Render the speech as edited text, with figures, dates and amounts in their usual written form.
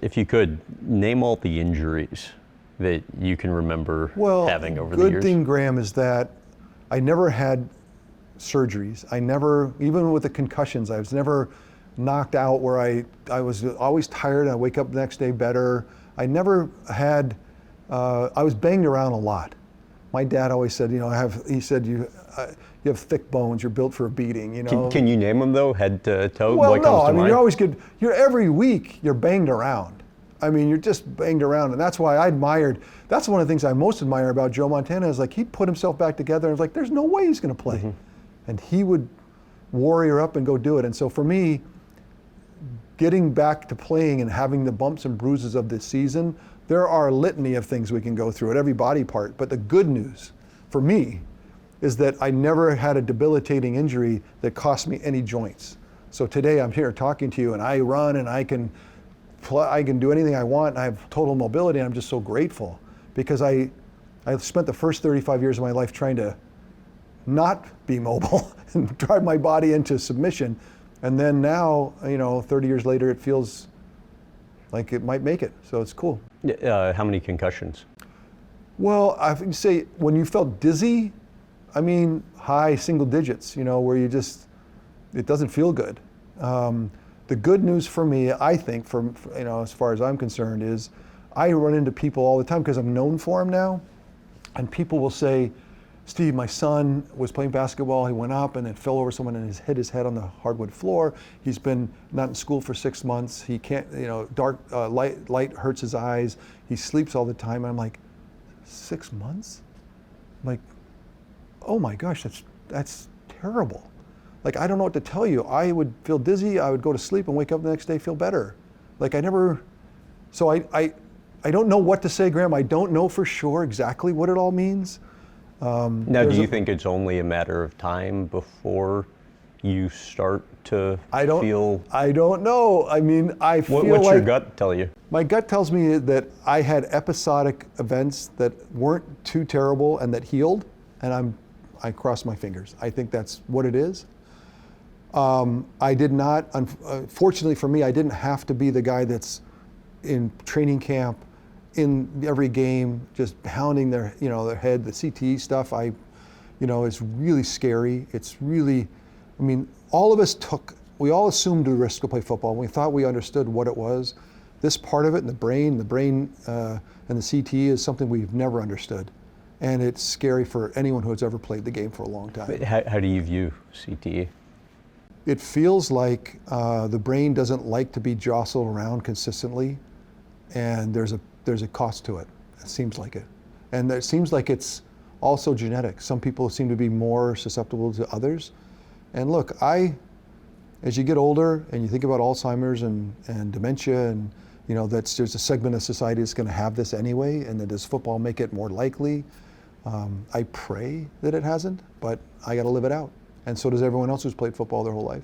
If you could, name all the injuries that you can remember having over the years. Good thing, Graham, is that I never had surgeries. I never, even with the concussions, I was never knocked out where I was always tired and I wake up the next day better. I never had, I was banged around a lot. My dad always said, you know, he said, you have thick bones, you're built for a beating, you know. Can you name them though, head to toe? Well, what comes to mind? you're always good. Every week you're banged around. I mean, you're just banged around, and that's why I admired, that's one of the things I most admire about Joe Montana is like he put himself back together and was like, there's no way he's gonna play. Mm-hmm. And he would warrior up and go do it. And so for me, getting back to playing and having the bumps and bruises of this season, there are a litany of things we can go through at every body part. But the good news for me is that I never had a debilitating injury that cost me any joints. So today I'm here talking to you and I run and I can do anything I want and I have total mobility, and I'm just so grateful because I spent the first 35 years of my life trying to not be mobile and drive my body into submission. And then now, you know, 30 years later, it feels like it might make it. So it's cool. How many concussions? Well, I would say when you felt dizzy, I mean, high single digits, you know, where you just, it doesn't feel good. The good news for me, I think, you know, as far as I'm concerned, is I run into people all the time because I'm known for them now. And people will say, Steve, my son was playing basketball, he went up and then fell over someone and hit his head on the hardwood floor. He's been not in school for 6 months. He can't, you know, light hurts his eyes. He sleeps all the time. And I'm like, 6 months? I'm like, oh my gosh, that's terrible. Like, I don't know what to tell you. I would feel dizzy, I would go to sleep and wake up the next day, feel better. Like so I don't know what to say, Graham. I don't know for sure exactly what it all means. Now, do you think it's only a matter of time before you start to feel? I don't know. I mean, I feel What's your gut tell you? My gut tells me that I had episodic events that weren't too terrible and that healed, and I cross my fingers. I think that's what it is. I did not, fortunately for me, I didn't have to be the guy that's in training camp in every game, just pounding their head. The CTE stuff, it's really scary. It's really, I mean, all of us we all assumed the risk to play football. We thought we understood what it was. This part of it, and the brain and the CTE is something we've never understood. And it's scary for anyone who has ever played the game for a long time. How do you view CTE? It feels like the brain doesn't like to be jostled around consistently, and there's a cost to it. It seems like it. And it seems like it's also genetic. Some people seem to be more susceptible to others. And look, as you get older and you think about Alzheimer's and dementia, and there's a segment of society that's going to have this anyway, and then does football make it more likely? I pray that it hasn't, but I got to live it out. And so does everyone else who's played football their whole life.